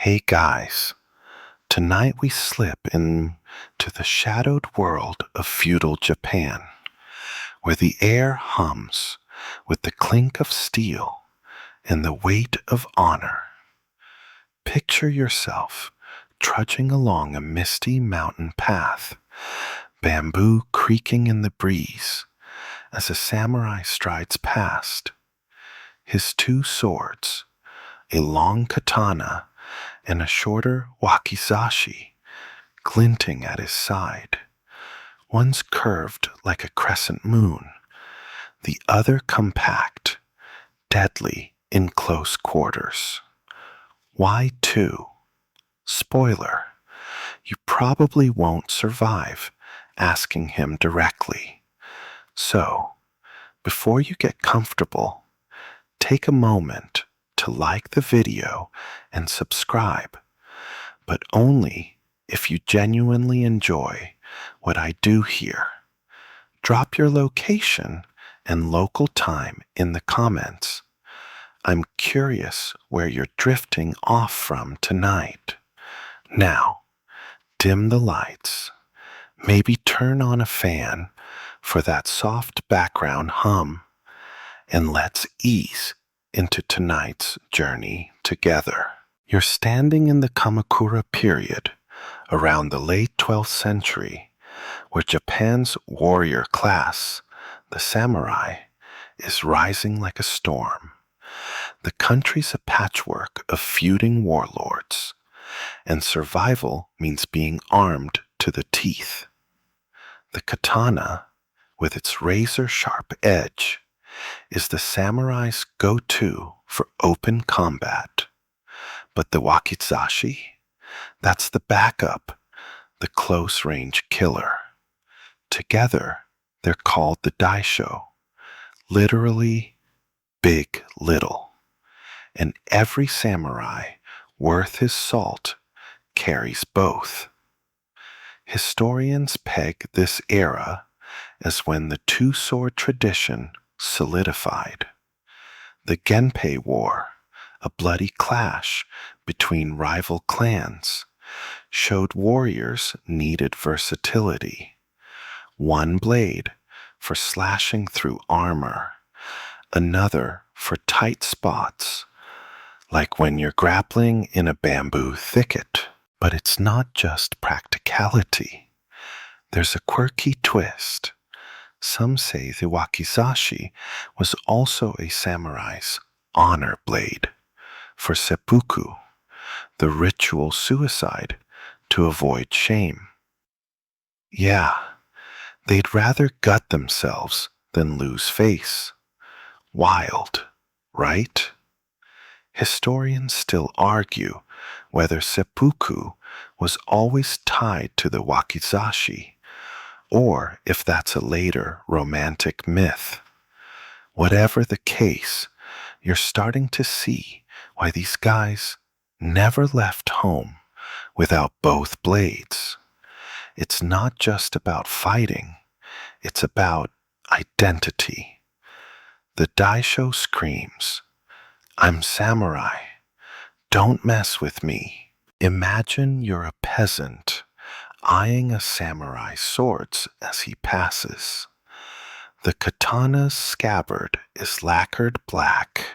Hey guys, tonight we slip into the shadowed world of feudal Japan, where the air hums with the clink of steel and the weight of honor. Picture yourself trudging along a misty mountain path, bamboo creaking in the breeze as a samurai strides past, his two swords, a long katana and a shorter wakizashi, glinting at his side. One's curved like a crescent moon, the other compact, deadly in close quarters. Why two? Spoiler, you probably won't survive asking him directly. So, before you get comfortable, take a moment to like the video and subscribe, but only if you genuinely enjoy what I do here. Drop your location and local time in the comments. I'm curious where you're drifting off from tonight. Now, dim the lights. Maybe turn on a fan for that soft background hum, and let's ease into tonight's journey together. You're standing in the Kamakura period, around the late 12th century, where Japan's warrior class, the samurai, is rising like a storm. The country's a patchwork of feuding warlords, and survival means being armed to the teeth. The katana, with its razor-sharp edge, is the samurai's go-to for open combat. But the wakizashi, that's the backup, the close-range killer. Together, they're called the daisho, literally big little. And every samurai worth his salt carries both. Historians peg this era as when the two-sword tradition solidified. The Genpei War, a bloody clash between rival clans, showed warriors needed versatility. One blade for slashing through armor, another for tight spots, like when you're grappling in a bamboo thicket. But it's not just practicality. There's a quirky twist. Some say the wakizashi was also a samurai's honor blade for seppuku, the ritual suicide to avoid shame. Yeah, they'd rather gut themselves than lose face. Wild, right? Historians still argue whether seppuku was always tied to the wakizashi, or if that's a later romantic myth. Whatever the case, you're starting to see why these guys never left home without both blades. It's not just about fighting, it's about identity. The daisho screams, "I'm samurai. Don't mess with me." Imagine you're a peasant eyeing a samurai's swords as he passes. The katana's scabbard is lacquered black,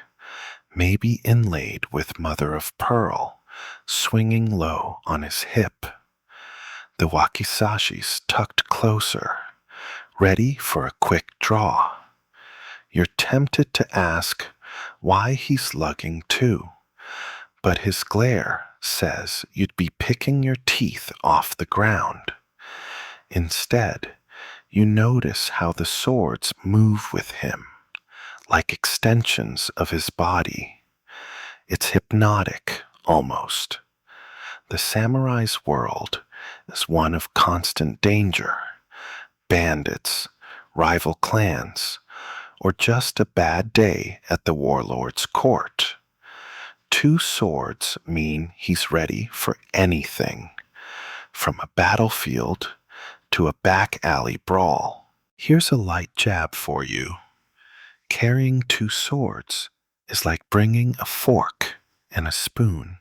maybe inlaid with mother of pearl, swinging low on his hip. The wakizashi's tucked closer, ready for a quick draw. You're tempted to ask why he's lugging two, but his glare says you'd be picking your teeth off the ground. Instead, you notice how the swords move with him, like extensions of his body. It's hypnotic, almost. The samurai's world is one of constant danger. Bandits, rival clans, or just a bad day at the warlord's court. Two swords mean he's ready for anything, from a battlefield to a back alley brawl. Here's a light jab for you. Carrying two swords is like bringing a fork and a spoon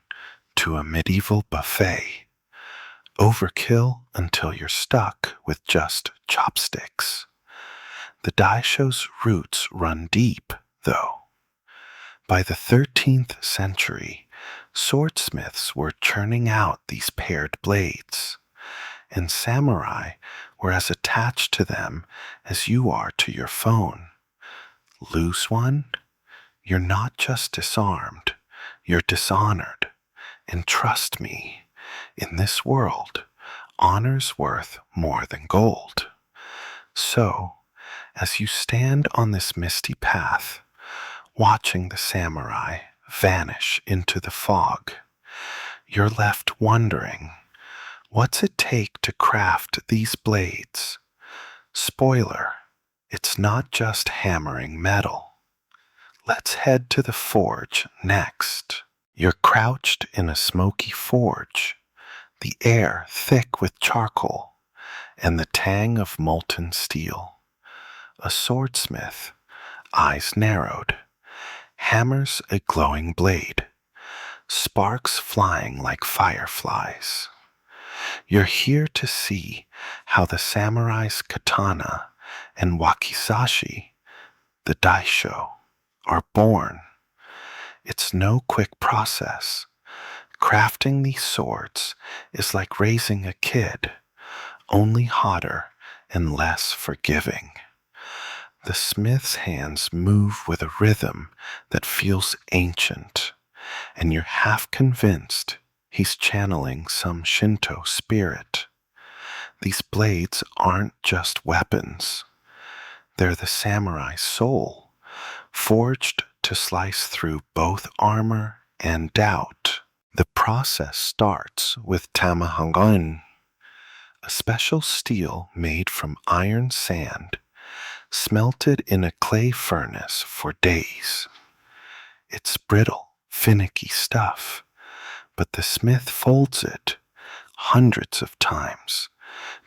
to a medieval buffet. Overkill until you're stuck with just chopsticks. The daisho's roots run deep, though. By the 13th century, swordsmiths were churning out these paired blades, and samurai were as attached to them as you are to your phone. Lose one? You're not just disarmed, you're dishonored. And trust me, in this world, honor's worth more than gold. So, as you stand on this misty path, watching the samurai vanish into the fog, you're left wondering, what's it take to craft these blades? Spoiler, it's not just hammering metal. Let's head to the forge next. You're crouched in a smoky forge, the air thick with charcoal, and the tang of molten steel. A swordsmith, eyes narrowed, hammers a glowing blade, sparks flying like fireflies. You're here to see how the samurai's katana and wakizashi, the daisho, are born. It's no quick process. Crafting these swords is like raising a kid, only hotter and less forgiving. The smith's hands move with a rhythm that feels ancient, and you're half convinced he's channeling some Shinto spirit. These blades aren't just weapons. They're the samurai's soul, forged to slice through both armor and doubt. The process starts with tamahangon, a special steel made from iron sand, smelted in a clay furnace for days. It's brittle, finicky stuff, but the smith folds it hundreds of times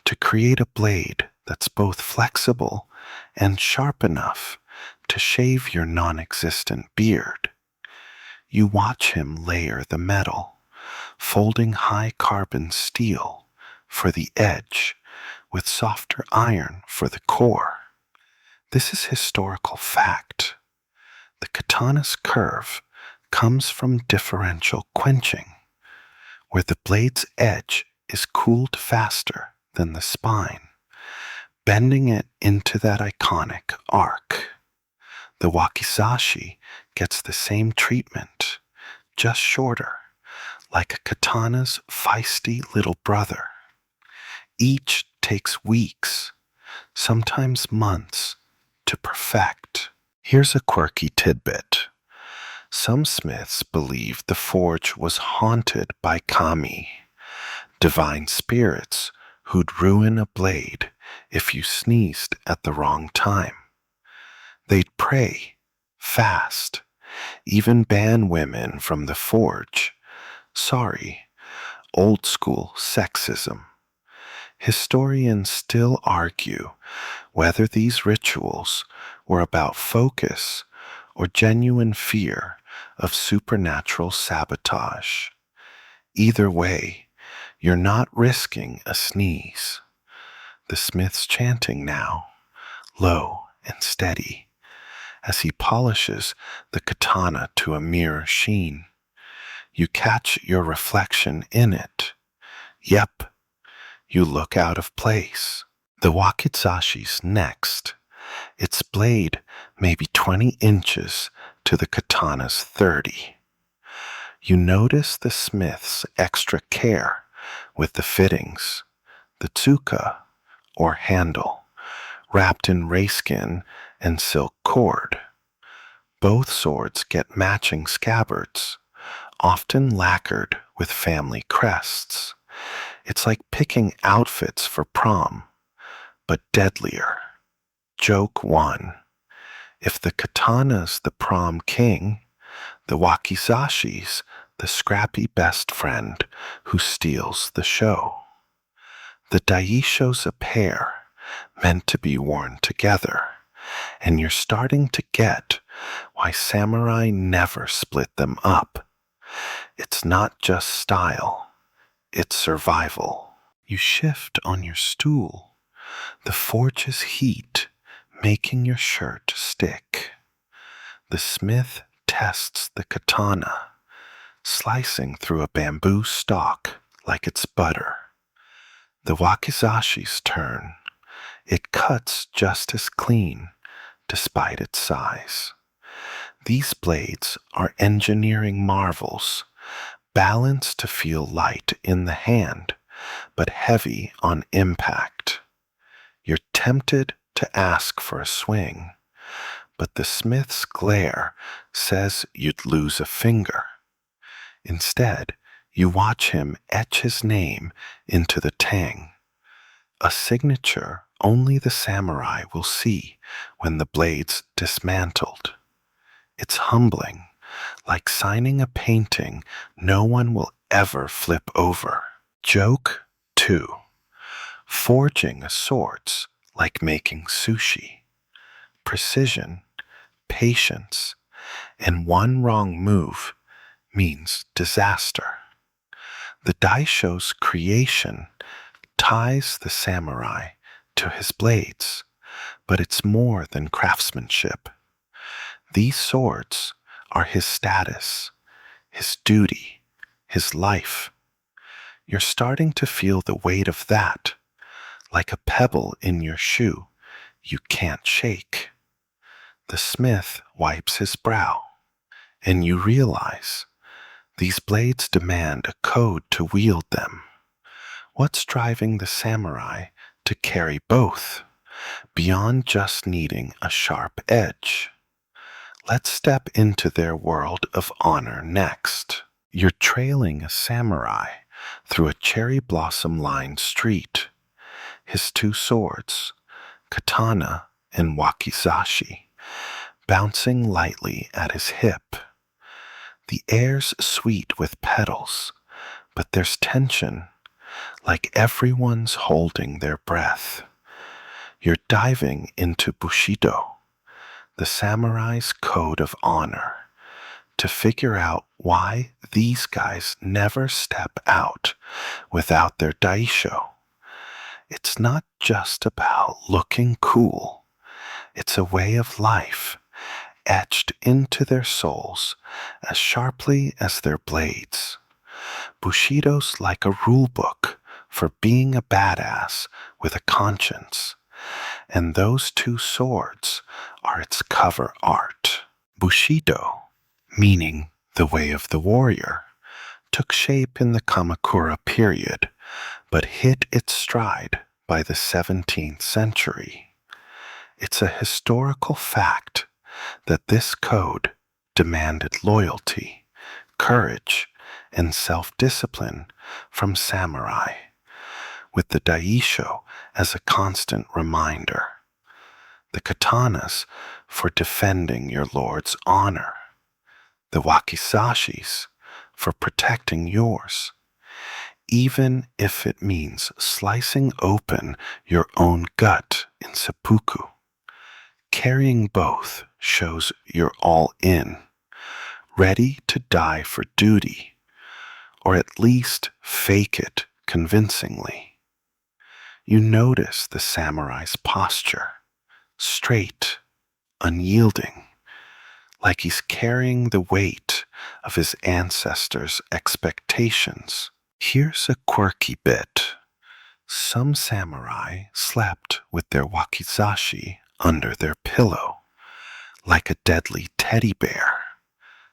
to create a blade that's both flexible and sharp enough to shave your non-existent beard. You watch him layer the metal, folding high-carbon steel for the edge with softer iron for the core. This is historical fact. The katana's curve comes from differential quenching, where the blade's edge is cooled faster than the spine, bending it into that iconic arc. The wakizashi gets the same treatment, just shorter, like a katana's feisty little brother. Each takes weeks, sometimes months, to perfect. Here's a quirky tidbit. Some smiths believe the forge was haunted by kami, divine spirits who'd ruin a blade if you sneezed at the wrong time. They'd pray, fast, even ban women from the forge. Sorry, old school sexism. Historians still argue whether these rituals were about focus or genuine fear of supernatural sabotage. Either way, you're not risking a sneeze. The smith's chanting now, low and steady, as he polishes the katana to a mirror sheen. You catch your reflection in it. Yep, you look out of place. The wakizashi's next. Its blade may be 20 inches to the katana's 30. You notice the smith's extra care with the fittings, the tsuka, or handle, wrapped in rayskin and silk cord. Both swords get matching scabbards, often lacquered with family crests. It's like picking outfits for prom, but deadlier. Joke 1. If the katana's the prom king, the wakizashi's the scrappy best friend who steals the show. The daisho's a pair, meant to be worn together, and you're starting to get why samurai never split them up. It's not just style, it's survival. You shift on your stool, the forge's heat making your shirt stick. The smith tests the katana, slicing through a bamboo stalk like it's butter. The Wakizashi's turn. It cuts just as clean, despite its size. These blades are engineering marvels, balanced to feel light in the hand, but heavy on impact. You're tempted to ask for a swing, but the smith's glare says you'd lose a finger. Instead, you watch him etch his name into the tang, a signature only the samurai will see when the blade's dismantled. It's humbling, like signing a painting no one will ever flip over. Joke 2. Forging a sword's like making sushi. Precision, patience, and one wrong move means disaster. The daisho's creation ties the samurai to his blades, but it's more than craftsmanship. These swords are his status, his duty, his life. You're starting to feel the weight of that, like a pebble in your shoe you can't shake. The smith wipes his brow, and you realize these blades demand a code to wield them. What's driving the samurai to carry both, beyond just needing a sharp edge? Let's step into their world of honor next. You're trailing a samurai through a cherry blossom-lined street. His two swords, Katana and Wakizashi, bouncing lightly at his hip. The air's sweet with petals, but there's tension, like everyone's holding their breath. You're diving into Bushido, the samurai's code of honor, to figure out why these guys never step out without their daisho. It's not just about looking cool. It's a way of life, etched into their souls as sharply as their blades. Bushido's like a rule book for being a badass with a conscience, and those two swords are its cover art. Bushido, meaning the way of the warrior, took shape in the Kamakura period, but hit its stride by the 17th century. It's a historical fact that this code demanded loyalty, courage, and self-discipline from samurai, with the daisho as a constant reminder. The katanas for defending your lord's honor, the wakizashis for protecting yours, even if it means slicing open your own gut in seppuku. Carrying both shows you're all in, ready to die for duty, or at least fake it convincingly. You notice the samurai's posture, straight, unyielding, like he's carrying the weight of his ancestors' expectations. Here's a quirky bit. Some samurai slept with their wakizashi under their pillow, like a deadly teddy bear.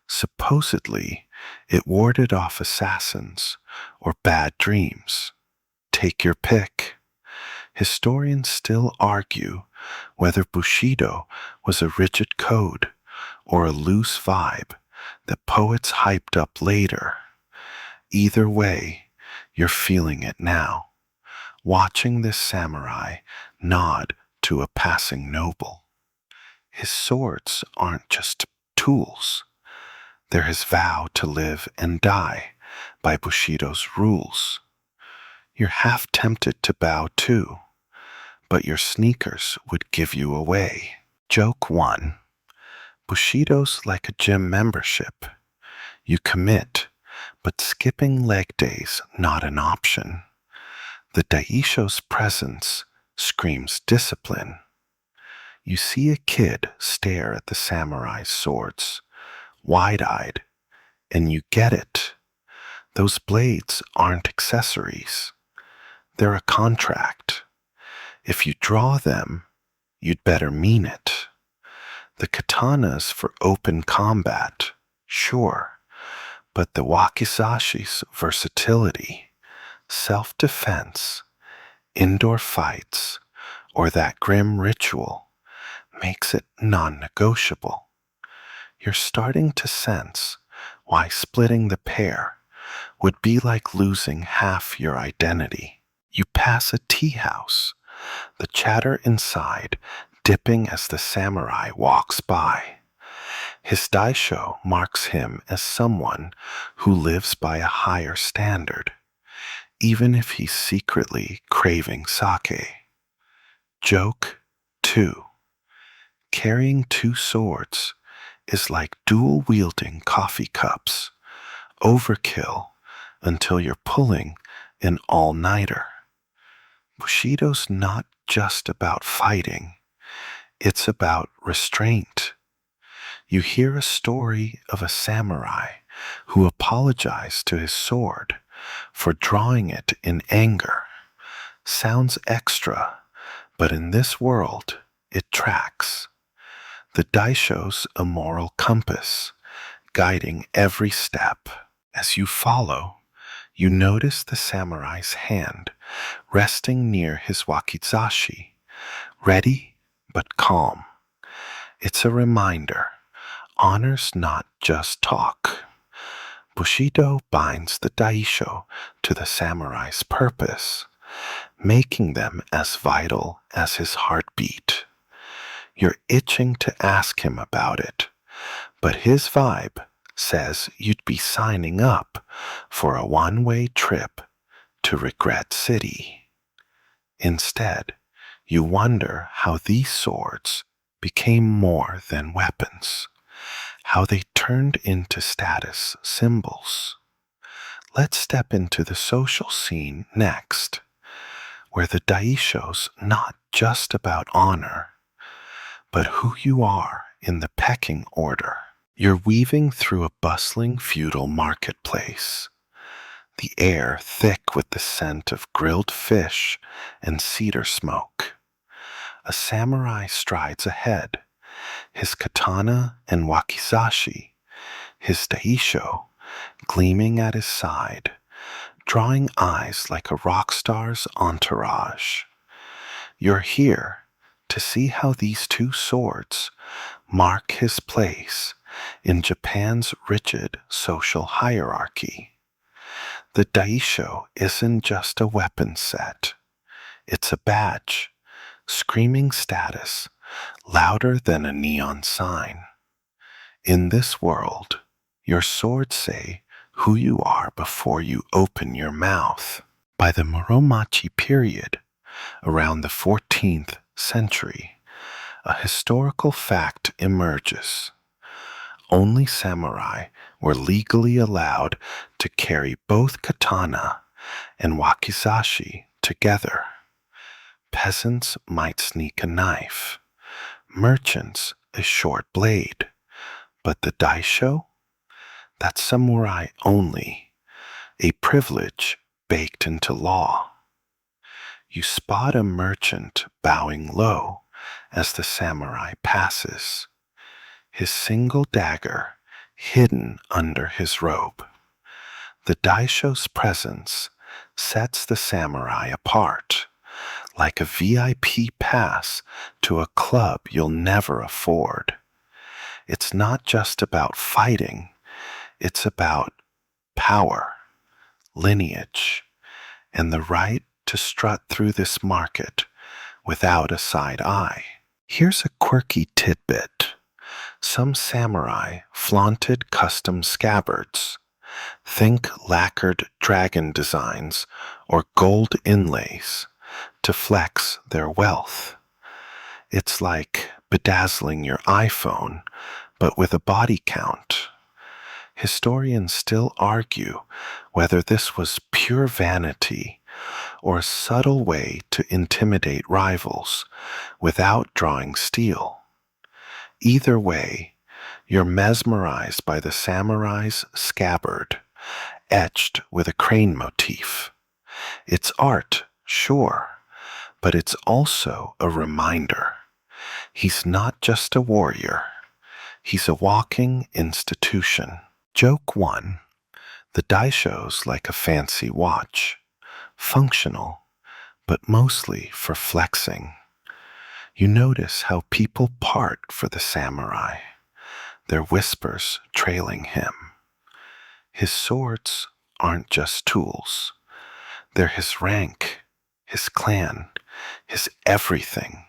Supposedly, it warded off assassins or bad dreams. Take your pick. Historians still argue whether Bushido was a rigid code or a loose vibe that poets hyped up later. Either way, you're feeling it now, watching this samurai nod to a passing noble. His swords aren't just tools. They're his vow to live and die by Bushido's rules. You're half tempted to bow too, but your sneakers would give you away. Joke 1. Bushido's like a gym membership. You commit, but skipping leg days not an option. The daisho's presence screams discipline. You see a kid stare at the samurai's swords, wide-eyed, and you get it. Those blades aren't accessories. They're a contract. If you draw them, you'd better mean it. The katana's for open combat, sure, but the wakizashi's versatility, self-defense, indoor fights, or that grim ritual makes it non-negotiable. You're starting to sense why splitting the pair would be like losing half your identity. You pass a tea house, the chatter inside dipping as the samurai walks by. His daisho marks him as someone who lives by a higher standard, even if he's secretly craving sake. Joke 2. Carrying two swords is like dual-wielding coffee cups. Overkill until you're pulling an all-nighter. Bushido's not just about fighting, it's about restraint. You hear a story of a samurai who apologized to his sword for drawing it in anger. Sounds extra, but in this world, it tracks. The daisho's a moral compass, guiding every step. As you follow, you notice the samurai's hand resting near his wakizashi, ready but calm. It's a reminder, honor's not just talk. Bushido binds the daisho to the samurai's purpose, making them as vital as his heartbeat. You're itching to ask him about it, but his vibe says you'd be signing up for a one-way trip to Regret City. Instead, you wonder how these swords became more than weapons, how they turned into status symbols. Let's step into the social scene next, where the daisho's not just about honor, but who you are in the pecking order. You're weaving through a bustling feudal marketplace, the air thick with the scent of grilled fish and cedar smoke. A samurai strides ahead, his katana and wakizashi, his daisho gleaming at his side, drawing eyes like a rock star's entourage. You're here to see how these two swords mark his place in Japan's rigid social hierarchy. The daisho isn't just a weapon set. It's a badge, screaming status, louder than a neon sign. In this world, your swords say who you are before you open your mouth. By the Muromachi period, around the 14th century, a historical fact emerges. Only samurai were legally allowed to carry both katana and wakizashi together. Peasants might sneak a knife, merchants a short blade, but the daisho? That's samurai only, a privilege baked into law. You spot a merchant bowing low as the samurai passes, his single dagger hidden under his robe. The daisho's presence sets the samurai apart, like a VIP pass to a club you'll never afford. It's not just about fighting, it's about power, lineage, and the right to strut through this market without a side eye. Here's a quirky tidbit. Some samurai flaunted custom scabbards. Think lacquered dragon designs or gold inlays to flex their wealth. It's like bedazzling your iPhone, but with a body count. Historians still argue whether this was pure vanity or a subtle way to intimidate rivals without drawing steel. Either way, you're mesmerized by the samurai's scabbard, etched with a crane motif. It's art, sure, but it's also a reminder. He's not just a warrior, he's a walking institution. Joke 1. The daisho's like a fancy watch, functional, but mostly for flexing. You notice how people part for the samurai, their whispers trailing him. His swords aren't just tools, they're his rank, his clan, his everything.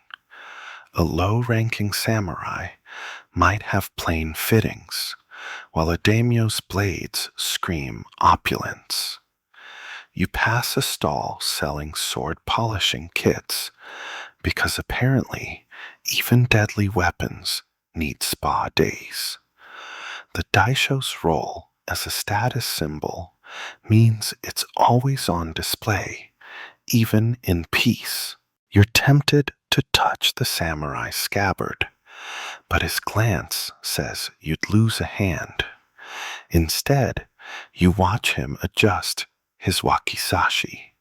A low-ranking samurai might have plain fittings, while a daimyo's blades scream opulence. You pass a stall selling sword polishing kits, because apparently even deadly weapons need spa days. The daisho's role as a status symbol means it's always on display, even in peace. You're tempted to touch the samurai's scabbard, but his glance says you'd lose a hand. Instead, you watch him adjust his wakizashi,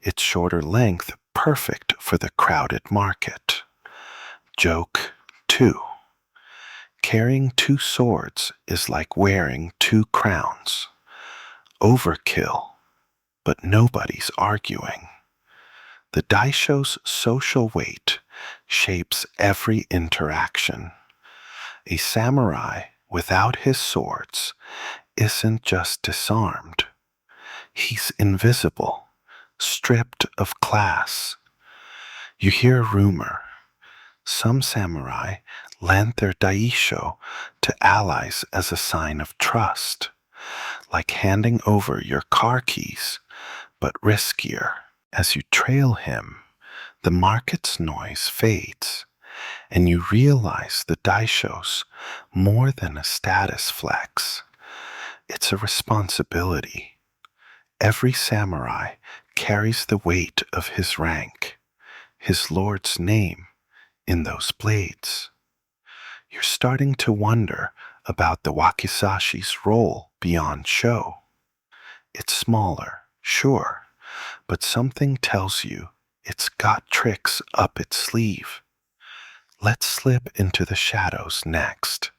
its shorter length perfect for the crowded market. Joke 2. Carrying two swords is like wearing two crowns. Overkill, but nobody's arguing. The daisho's social weight shapes every interaction. A samurai without his swords isn't just disarmed. He's invisible, stripped of class. You hear a rumor. Some samurai lent their daisho to allies as a sign of trust, like handing over your car keys, but riskier. As you trail him, the market's noise fades, and you realize the daisho's more than a status flex. It's a responsibility. Every samurai carries the weight of his rank, his lord's name, in those blades. You're starting to wonder about the Wakizashi's role beyond show. It's smaller, sure, but something tells you it's got tricks up its sleeve. Let's slip into the shadows next,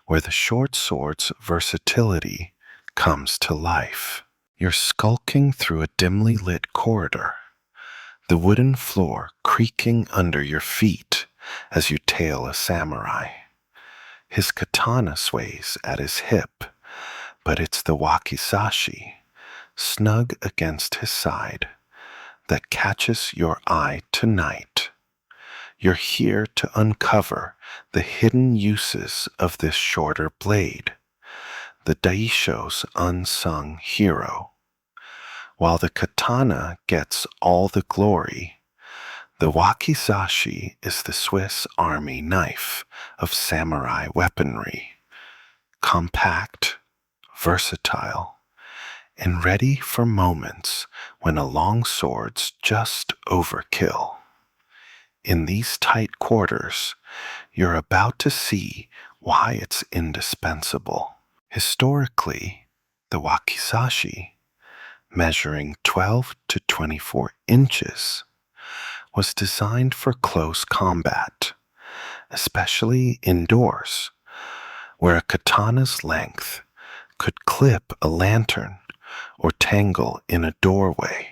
where the short sword's versatility comes to life. You're skulking through a dimly lit corridor, the wooden floor creaking under your feet as you tail a samurai. His katana sways at his hip, but it's the wakizashi, snug against his side, that catches your eye tonight. You're here to uncover the hidden uses of this shorter blade, the daisho's unsung hero. While the katana gets all the glory, the wakizashi is the Swiss Army knife of samurai weaponry, compact, versatile, and ready for moments when a long sword's just overkill. In these tight quarters, you're about to see why it's indispensable. Historically, the wakizashi, measuring 12 to 24 inches, was designed for close combat, especially indoors, where a katana's length could clip a lantern or tangle in a doorway.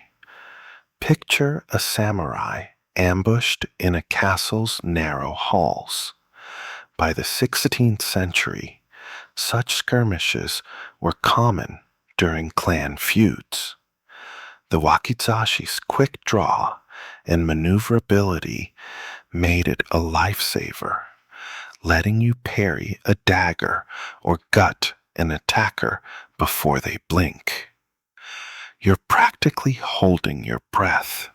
Picture a samurai ambushed in a castle's narrow halls. By the 16th century, such skirmishes were common during clan feuds. The wakizashi's quick draw and maneuverability made it a lifesaver, letting you parry a dagger or gut an attacker before they blink. You're practically holding your breath,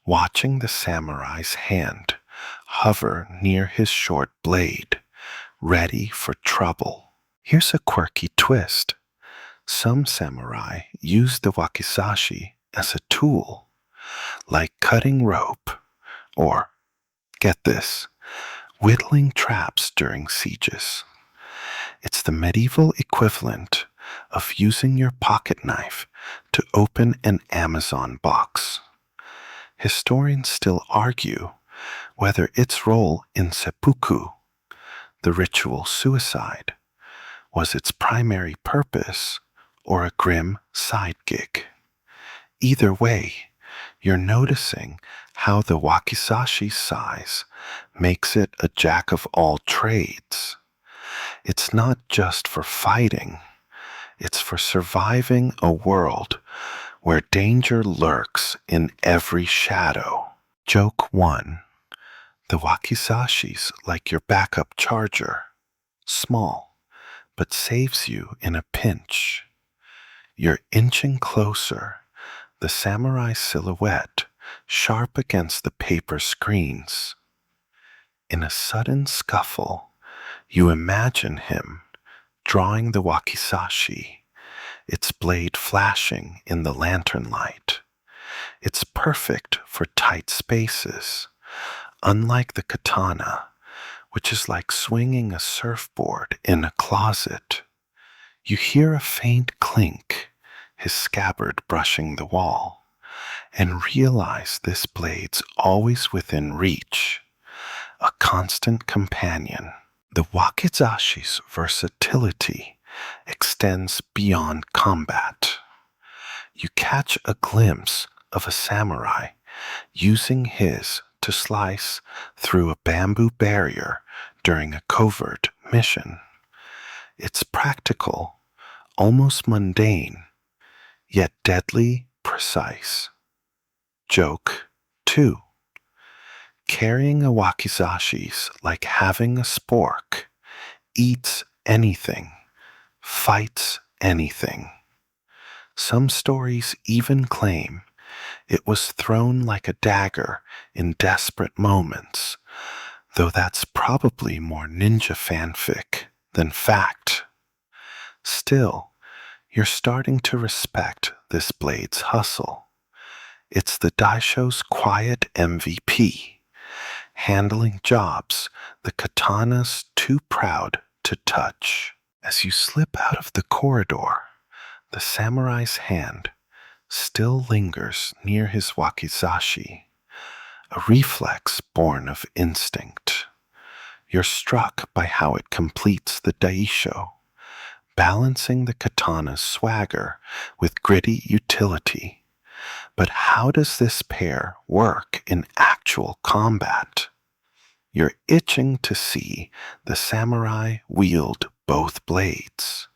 watching the samurai's hand hover near his short blade, ready for trouble. Here's a quirky twist. Some samurai use the wakizashi as a tool, like cutting rope or, get this, whittling traps during sieges. It's the medieval equivalent of using your pocket knife to open an Amazon box. Historians still argue whether its role in seppuku, the ritual suicide, was its primary purpose or a grim side gig. Either way, you're noticing how the wakizashi's size makes it a jack of all trades. It's not just for fighting, it's for surviving a world where danger lurks in every shadow. Joke 1. The wakizashi's like your backup charger. Small, but saves you in a pinch. You're inching closer, the samurai silhouette sharp against the paper screens. In a sudden scuffle, you imagine him drawing the wakizashi, its blade flashing in the lantern light. It's perfect for tight spaces, unlike the katana, which is like swinging a surfboard in a closet. You hear a faint clink, his scabbard brushing the wall, and realize this blade's always within reach, a constant companion. The wakizashi's versatility extends beyond combat. You catch a glimpse of a samurai using his to slice through a bamboo barrier during a covert mission. It's practical, almost mundane, yet deadly precise. Joke 2. Carrying a wakizashi's like having a spork, eats anything, fights anything. Some stories even claim it was thrown like a dagger in desperate moments, though that's probably more ninja fanfic than fact. Still, you're starting to respect this blade's hustle. It's the daisho's quiet MVP, handling jobs the katana's too proud to touch. As you slip out of the corridor, the samurai's hand still lingers near his wakizashi, a reflex born of instinct. You're struck by how it completes the daisho, balancing the katana's swagger with gritty utility. But how does this pair work in actual combat? You're itching to see the samurai wield both blades,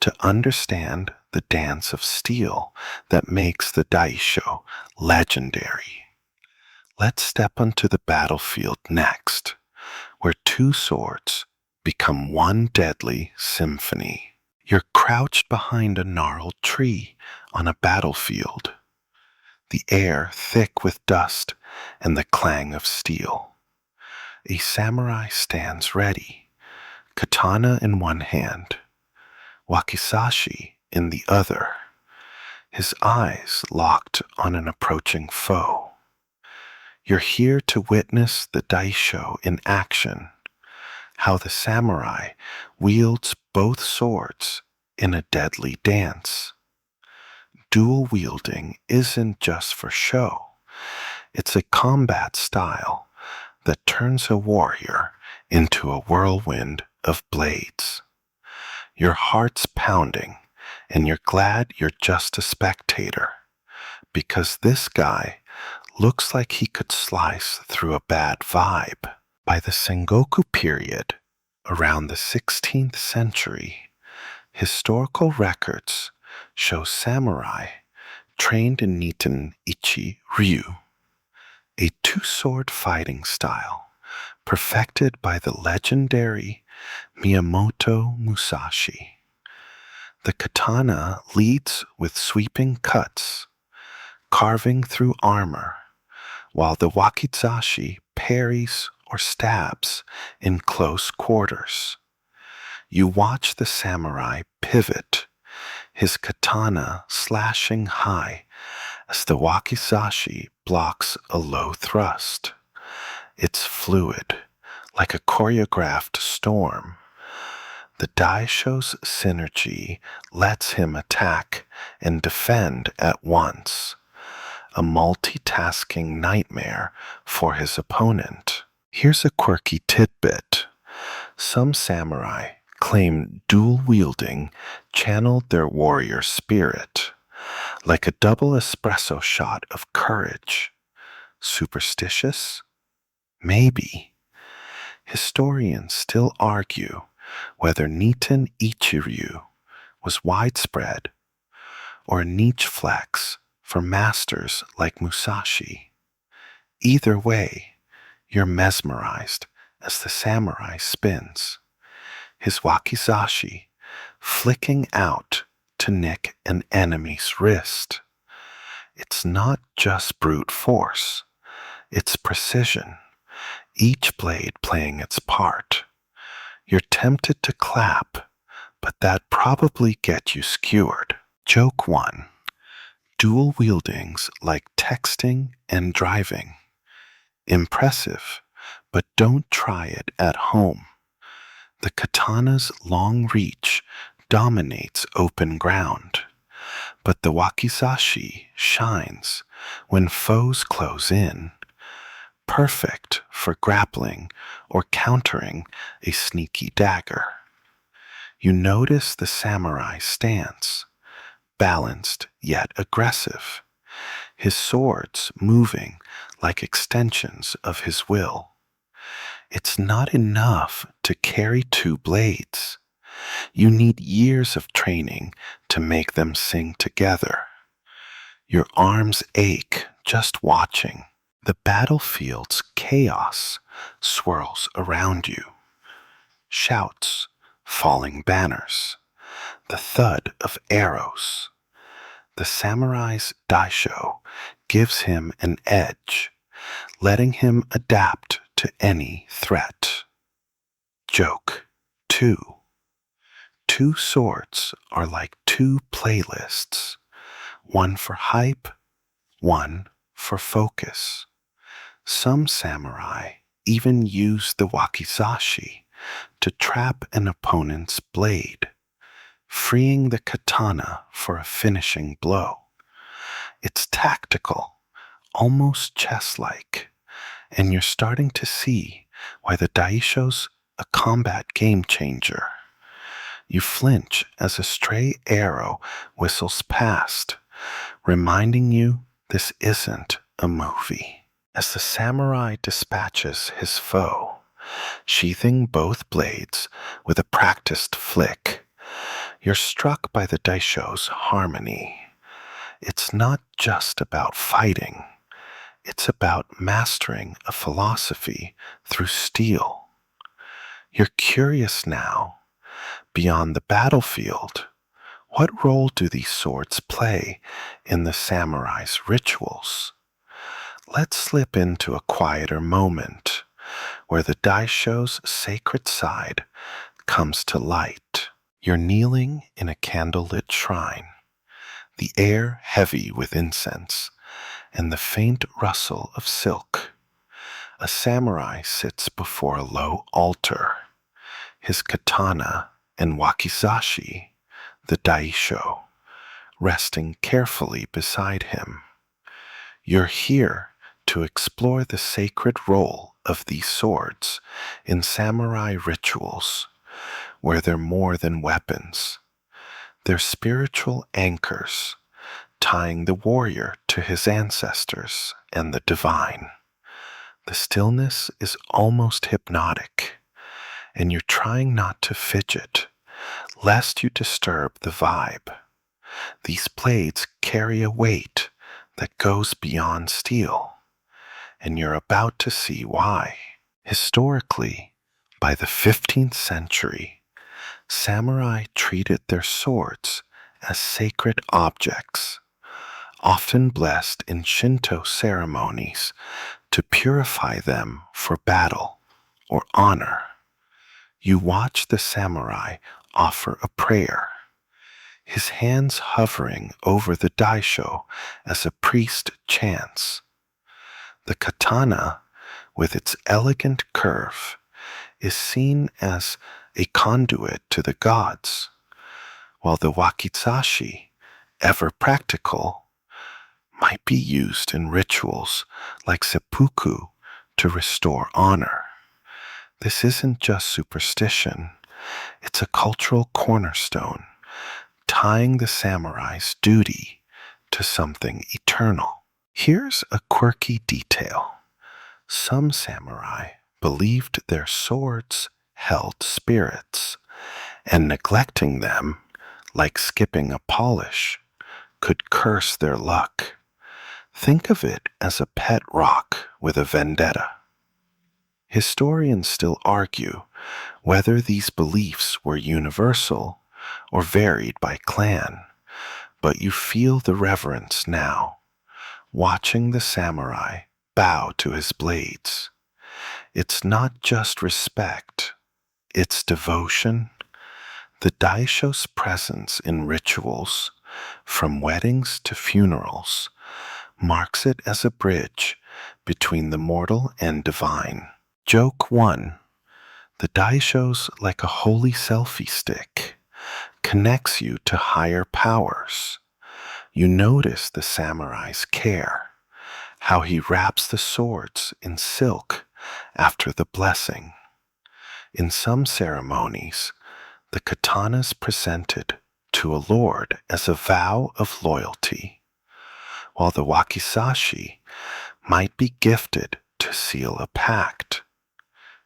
to understand the dance of steel that makes the daisho legendary. Let's step onto the battlefield next, where two swords become one deadly symphony. You're crouched behind a gnarled tree on a battlefield, the air thick with dust and the clang of steel. A samurai stands ready, katana in one hand, wakizashi in the other, his eyes locked on an approaching foe. You're here to witness the daisho in action, how the samurai wields both swords in a deadly dance. Dual wielding isn't just for show, it's a combat style that turns a warrior into a whirlwind of blades. Your heart's pounding, and you're glad you're just a spectator, because this guy looks like he could slice through a bad vibe. By the Sengoku period, around the 16th century, historical records show samurai trained in Niten Ichi Ryu, a two-sword fighting style perfected by the legendary Miyamoto Musashi. The katana leads with sweeping cuts, carving through armor, while the wakizashi parries or stabs in close quarters. You watch the samurai pivot, his katana slashing high as the wakizashi blocks a low thrust. It's fluid, like a choreographed storm. The daisho's synergy lets him attack and defend at once, a multitasking nightmare for his opponent. Here's a quirky tidbit. Some samurai claim dual wielding channeled their warrior spirit, like a double espresso shot of courage. Superstitious? Maybe. Historians still argue whether Nitin Ichiryu was widespread or a niche flex for masters like Musashi. Either way, you're mesmerized as the samurai spins, his wakizashi flicking out to nick an enemy's wrist. It's not just brute force, it's precision, each blade playing its part. You're tempted to clap, but that'd probably get you skewered. Joke 1. Dual wieldings like texting and driving. Impressive, but don't try it at home. The katana's long reach dominates open ground, but the wakizashi shines when foes close in, perfect for grappling or countering a sneaky dagger. You notice the samurai stance, balanced yet aggressive, his swords moving like extensions of his will. It's not enough to carry two blades. You need years of training to make them sing together. Your arms ache just watching. The battlefield's chaos swirls around you. Shouts, falling banners, the thud of arrows. The samurai's daisho gives him an edge, letting him adapt to any threat. Joke 2. Two swords are like two playlists, one for hype, one for focus. Some samurai even use the wakizashi to trap an opponent's blade, freeing the katana for a finishing blow. It's tactical, almost chess-like, and you're starting to see why the daisho's a combat game changer. You flinch as a stray arrow whistles past, reminding you this isn't a movie. As the samurai dispatches his foe, sheathing both blades with a practiced flick, you're struck by the daisho's harmony. It's not just about fighting. It's about mastering a philosophy through steel. You're curious now, beyond the battlefield, what role do these swords play in the samurai's rituals? Let's slip into a quieter moment where the daisho's sacred side comes to light. You're kneeling in a candlelit shrine, the air heavy with incense and the faint rustle of silk. A samurai sits before a low altar, his katana and wakizashi, the daisho, resting carefully beside him. You're here to explore the sacred role of these swords in samurai rituals, where they're more than weapons. They're spiritual anchors, tying the warrior to his ancestors and the divine. The stillness is almost hypnotic, and you're trying not to fidget, lest you disturb the vibe. These blades carry a weight that goes beyond steel, and you're about to see why. Historically, by the 15th century, samurai treated their swords as sacred objects, often blessed in Shinto ceremonies to purify them for battle or honor. You watch the samurai offer a prayer, his hands hovering over the daisho as a priest chants. The katana, with its elegant curve, is seen as a conduit to the gods, while the wakizashi, ever practical, might be used in rituals like seppuku to restore honor. This isn't just superstition, it's a cultural cornerstone, tying the samurai's duty to something eternal. Here's a quirky detail. Some samurai believed their swords held spirits, and neglecting them, like skipping a polish, could curse their luck. Think of it as a pet rock with a vendetta. Historians still argue whether these beliefs were universal or varied by clan, but you feel the reverence now, watching the samurai bow to his blades. It's not just respect, it's devotion. The daisho's presence in rituals, from weddings to funerals, marks it as a bridge between the mortal and divine. Joke 1. The daisho's like a holy selfie stick, connects you to higher powers. You notice the samurai's care, how he wraps the swords in silk after the blessing. In some ceremonies, the katana's presented to a lord as a vow of loyalty, while the wakizashi might be gifted to seal a pact.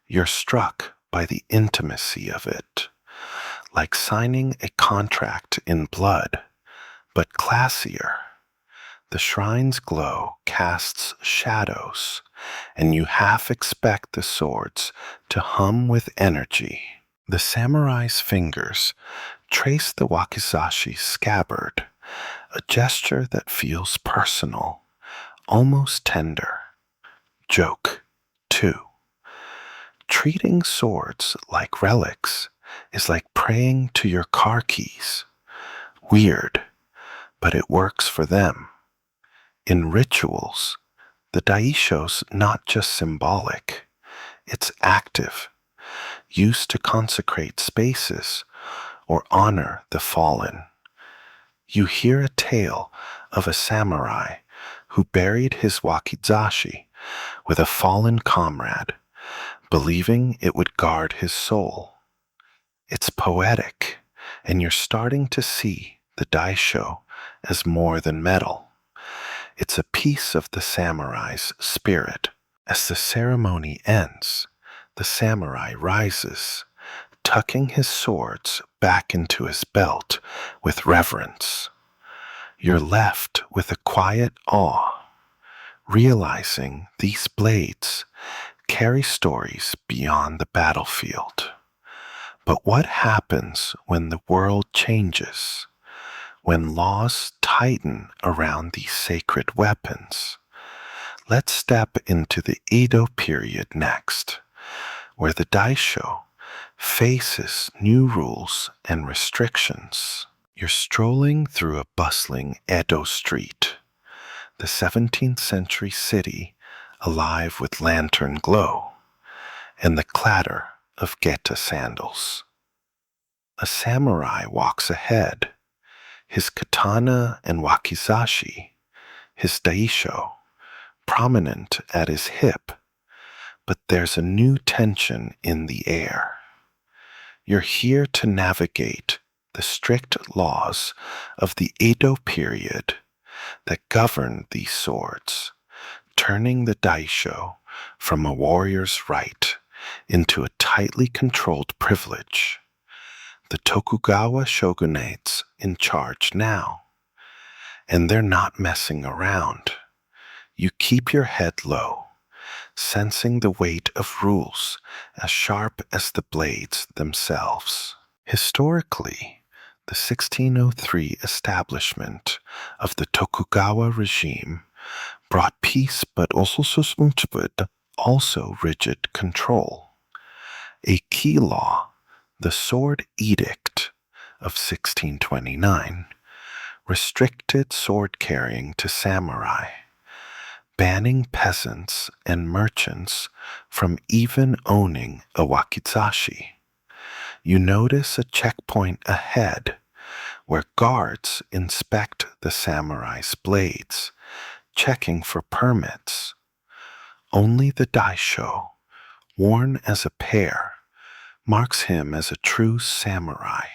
You're struck by the intimacy of it, like signing a contract in blood, but classier. The shrine's glow casts shadows, and you half expect the swords to hum with energy. The samurai's fingers trace the wakizashi's scabbard, a gesture that feels personal, almost tender. Joke 2. Treating swords like relics is like praying to your car keys. Weird, but it works for them. In rituals, the daisho's not just symbolic, it's active, used to consecrate spaces or honor the fallen. You hear a tale of a samurai who buried his wakizashi with a fallen comrade, believing it would guard his soul. It's poetic, and you're starting to see the daisho as more than metal. It's a piece of the samurai's spirit. As the ceremony ends, the samurai rises, tucking his swords back into his belt with reverence. You're left with a quiet awe, realizing these blades carry stories beyond the battlefield. But what happens when the world changes? When laws tighten around these sacred weapons? Let's step into the Edo period next, where the daisho faces new rules and restrictions. You're strolling through a bustling Edo street, the 17th century city alive with lantern glow and the clatter of geta sandals. A samurai walks ahead, his katana and wakizashi, his daisho, prominent at his hip, but there's a new tension in the air. You're here to navigate the strict laws of the Edo period that govern these swords, turning the daisho from a warrior's right into a tightly controlled privilege. The Tokugawa shogunate's in charge now, and they're not messing around. You keep your head low, sensing the weight of rules as sharp as the blades themselves. Historically, the 1603 establishment of the Tokugawa regime brought peace but also rigid control. A key law, the Sword Edict of 1629, restricted sword carrying to samurai, banning peasants and merchants from even owning a wakizashi. You notice a checkpoint ahead where guards inspect the samurai's blades, checking for permits. Only the daisho, worn as a pair, marks him as a true samurai.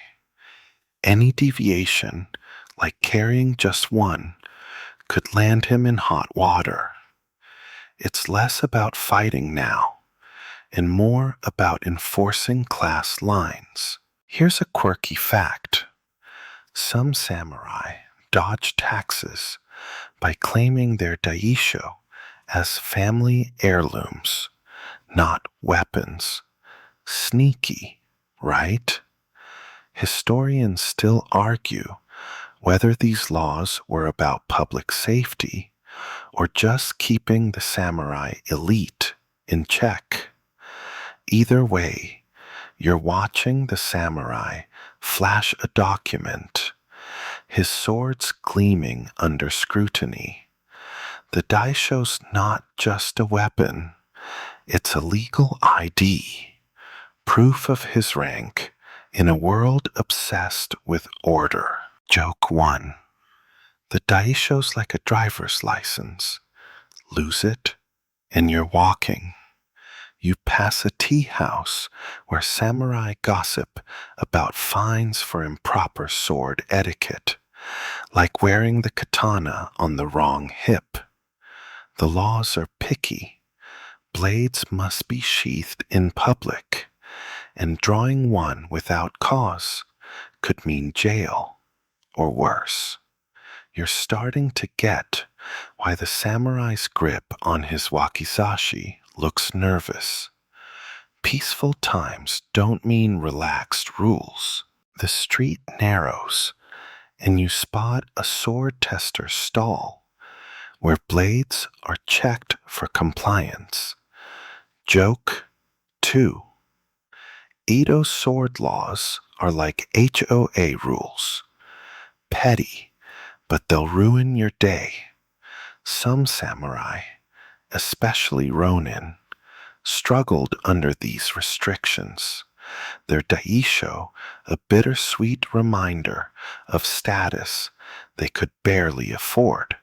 Any deviation, like carrying just one, could land him in hot water. It's less about fighting now and more about enforcing class lines. Here's a quirky fact. Some samurai dodge taxes by claiming their daisho as family heirlooms, not weapons. Sneaky, right? Historians still argue whether these laws were about public safety or just keeping the samurai elite in check. Either way, you're watching the samurai flash a document, his swords gleaming under scrutiny. The daisho's not just a weapon, it's a legal ID, proof of his rank in a world obsessed with order. Joke 1. The daisho's like a driver's license. Lose it, and you're walking. You pass a tea house where samurai gossip about fines for improper sword etiquette, like wearing the katana on the wrong hip. The laws are picky. Blades must be sheathed in public, and drawing one without cause could mean jail or worse. You're starting to get why the samurai's grip on his wakizashi looks nervous. Peaceful times don't mean relaxed rules. The street narrows, and you spot a sword tester stall where blades are checked for compliance. Joke 2. Edo sword laws are like HOA rules. Petty, but they'll ruin your day. Some samurai, especially ronin, struggled under these restrictions, their daisho a bittersweet reminder of status they could barely afford.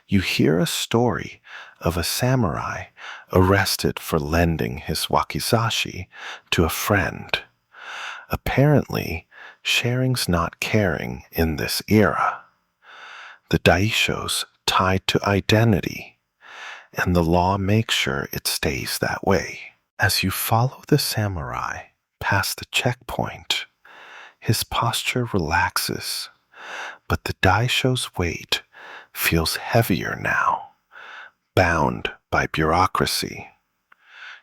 You hear a story of a samurai arrested for lending his wakizashi to a friend. Apparently, sharing's not caring in this era. The daisho's tied to identity, and the law makes sure it stays that way. As you follow the samurai past the checkpoint, his posture relaxes, but the daisho's weight feels heavier now, bound by bureaucracy.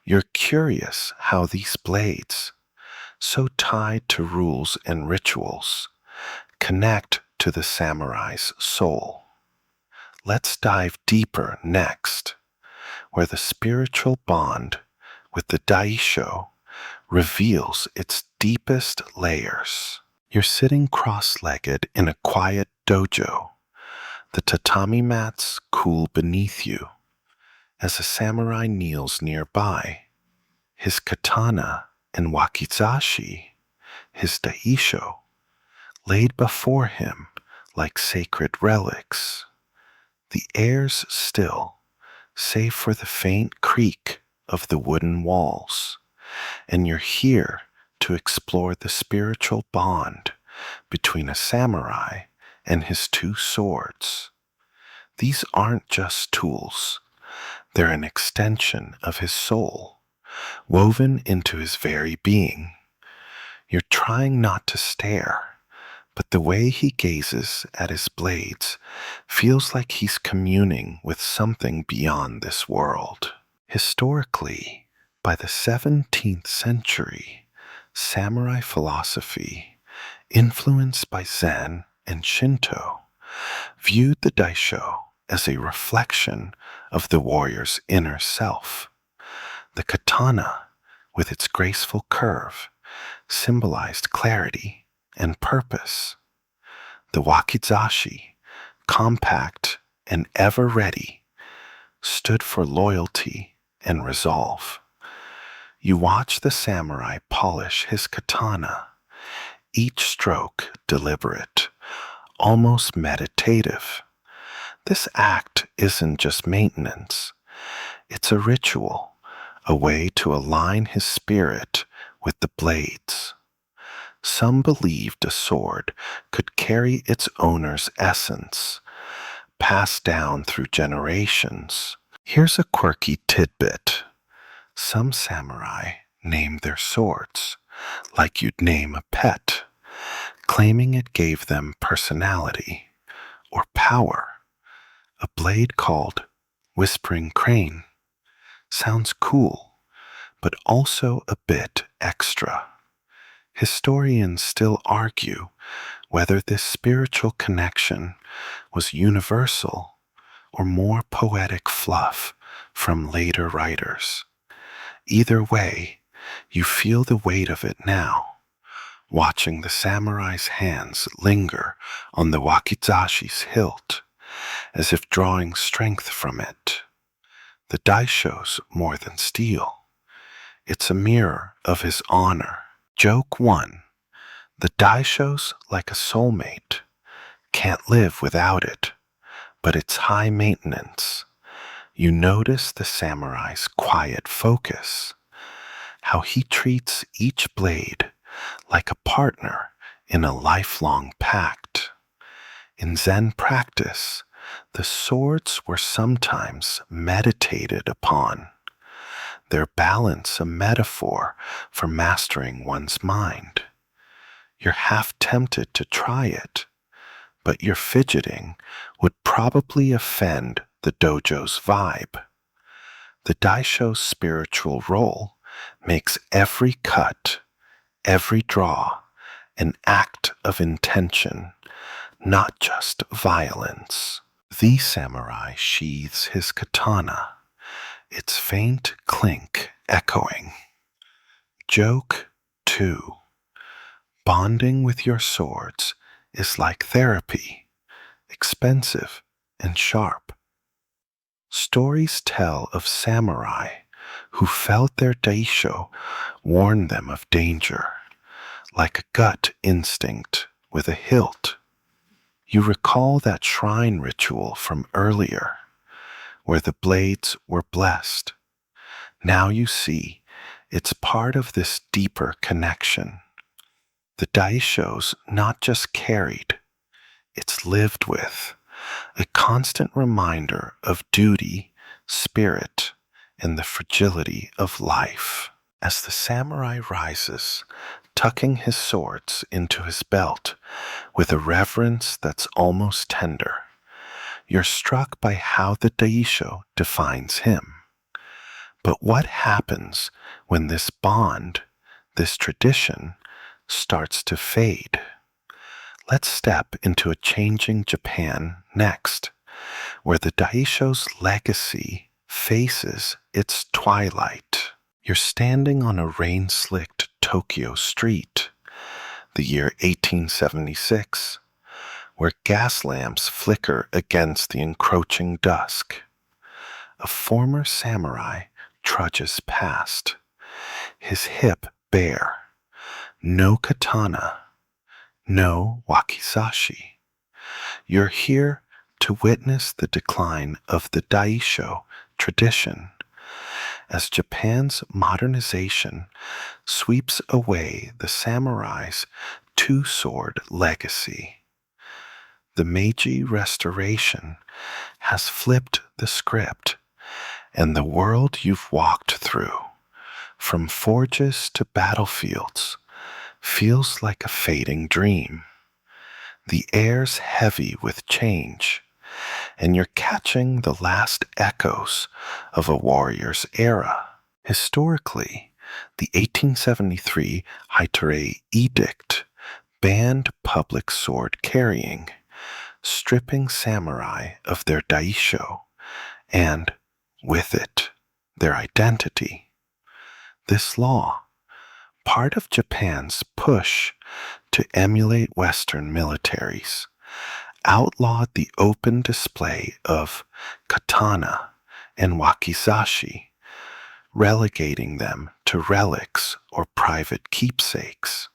You're curious how these blades, so tied to rules and rituals, connect to the samurai's soul. Let's dive deeper next, where the spiritual bond with the daisho reveals its deepest layers. You're sitting cross-legged in a quiet dojo. The tatami mats cool beneath you as a samurai kneels nearby, his katana and wakizashi, his daisho, laid before him like sacred relics. The air's still, save for the faint creak of the wooden walls, and you're here to explore the spiritual bond between a samurai and his two swords. These aren't just tools, they're an extension of his soul, woven into his very being. You're trying not to stare, but the way he gazes at his blades feels like he's communing with something beyond this world. Historically, by the 17th century, samurai philosophy, influenced by Zen and Shinto, viewed the daisho as a reflection of the warrior's inner self. The katana, with its graceful curve, symbolized clarity and purpose. The Wakizashi, compact and ever ready, stood for loyalty and resolve. You watch the samurai polish his katana, each stroke deliberate, almost meditative. This act isn't just maintenance, it's a ritual, a way to align his spirit with the blades. Some believed a sword could carry its owner's essence, passed down through generations. Here's a quirky tidbit. Some samurai named their swords like you'd name a pet, claiming it gave them personality or power. A blade called Whispering Crane sounds cool, but also a bit extra. Historians still argue whether this spiritual connection was universal or more poetic fluff from later writers. Either way, you feel the weight of it now, watching the samurai's hands linger on the wakizashi's hilt, as if drawing strength from it. The daisho's more than steel. It's a mirror of his honor. Joke 1. The daisho's like a soulmate. Can't live without it, but it's high maintenance. You notice the samurai's quiet focus, how he treats each blade like a partner in a lifelong pact. In Zen practice, the swords were sometimes meditated upon, their balance a metaphor for mastering one's mind. You're half tempted to try it, but your fidgeting would probably offend the dojo's vibe. The daisho's spiritual role makes every cut, every draw, an act of intention, not just violence. The samurai sheathes his katana, its faint clink echoing. Joke 2. Bonding with your swords is like therapy, expensive and sharp. Stories tell of samurai who felt their daisho warn them of danger, like a gut instinct with a hilt. You recall that shrine ritual from earlier, where the blades were blessed. Now you see it's part of this deeper connection. The daisho's not just carried, it's lived with, a constant reminder of duty, spirit, and the fragility of life. As the samurai rises, tucking his swords into his belt with a reverence that's almost tender, you're struck by how the daisho defines him. But what happens when this bond, this tradition, starts to fade? Let's step into a changing Japan next, where the daisho's legacy faces its twilight. You're standing on a rain-slicked Tokyo street, the year 1876, where gas lamps flicker against the encroaching dusk. A former samurai trudges past, his hip bare, no katana, no wakizashi. You're here to witness the decline of the daisho tradition as Japan's modernization sweeps away the samurai's two-sword legacy. The Meiji Restoration has flipped the script, and the world you've walked through, from forges to battlefields, feels like a fading dream. The air's heavy with change, and you're catching the last echoes of a warrior's era. Historically, the 1873 Heitere Edict banned public sword carrying, stripping samurai of their daisho, and, with it, their identity. This law, part of Japan's push to emulate Western militaries, outlawed the open display of katana and wakizashi, relegating them to relics or private keepsakes.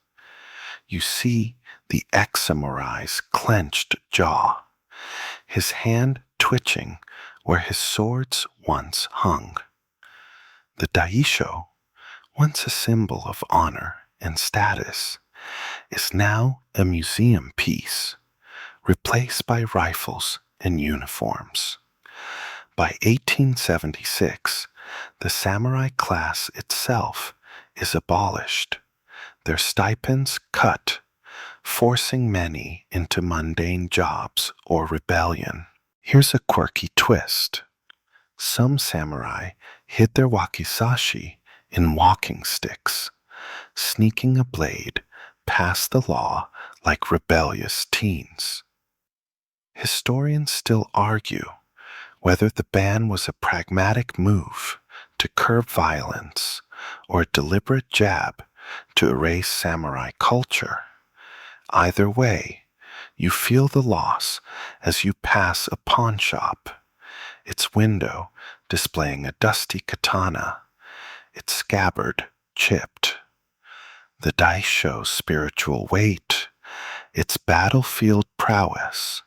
You see the ex-samurai's clenched jaw, his hand twitching where his swords once hung. The daisho, once a symbol of honor and status, is now a museum piece, replaced by rifles and uniforms. By 1876, the samurai class itself is abolished, their stipends cut, forcing many into mundane jobs or rebellion. Here's a quirky twist. Some samurai hid their wakizashi in walking sticks, sneaking a blade past the law like rebellious teens. Historians still argue whether the ban was a pragmatic move to curb violence or a deliberate jab to erase samurai culture. Either way, you feel the loss as you pass a pawn shop, its window displaying a dusty katana, its scabbard chipped. The daisho's spiritual weight, its battlefield prowess,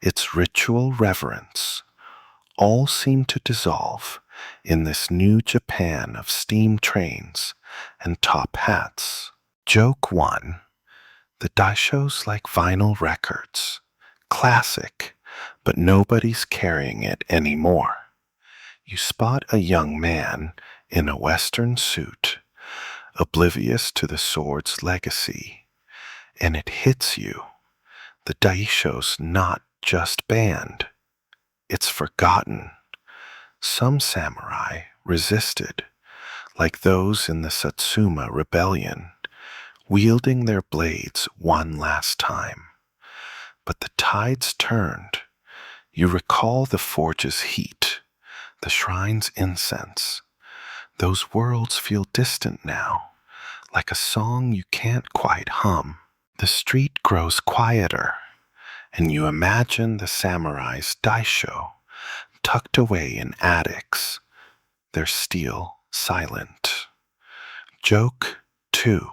its ritual reverence, all seem to dissolve in this new Japan of steam trains and top hats. Joke 1. The daisho's like vinyl records. Classic, but nobody's carrying it anymore. You spot a young man in a Western suit, oblivious to the sword's legacy, and it hits you. The daisho's not just banned, it's forgotten. Some samurai resisted, like those in the Satsuma Rebellion, wielding their blades one last time. But the tides turned. You recall the forge's heat, the shrine's incense. Those worlds feel distant now, like a song you can't quite hum. The street grows quieter, and you imagine the samurai's daisho tucked away in attics, their steel silent. Joke 2.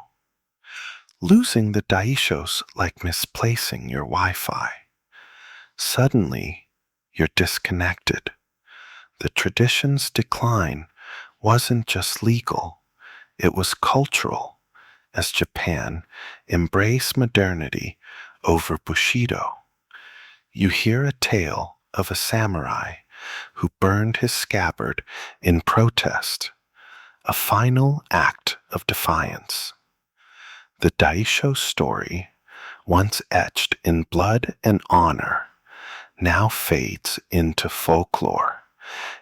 Losing the daishos like misplacing your Wi-Fi. Suddenly, you're disconnected. The tradition's decline wasn't just legal, it was cultural, as Japan embraced modernity over Bushido. You hear a tale of a samurai who burned his scabbard in protest, a final act of defiance. The daisho story, once etched in blood and honor, now fades into folklore,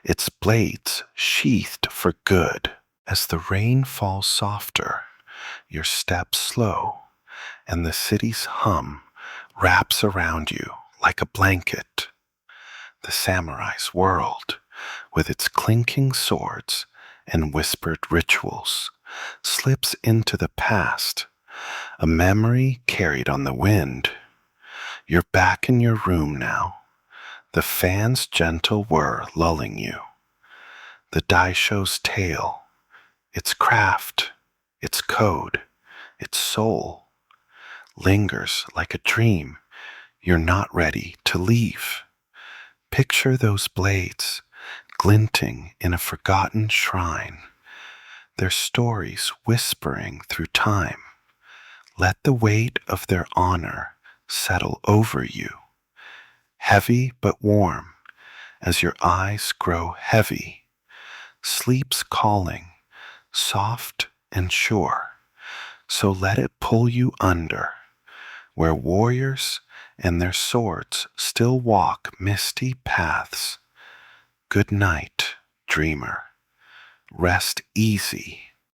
its blades sheathed for good. As the rain falls softer, your steps slow, and the city's hum wraps around you like a blanket. The samurai's world, with its clinking swords and whispered rituals, slips into the past, a memory carried on the wind. You're back in your room now, the fan's gentle whir lulling you. The daisho's tale, its craft, its code, its soul, lingers like a dream you're not ready to leave. Picture those blades glinting in a forgotten shrine, their stories whispering through time. Let the weight of their honor settle over you, heavy but warm, as your eyes grow heavy. Sleep's calling, soft and sure, so let it pull you under, where warriors and their swords still walk misty paths. Good night, dreamer. Rest easy.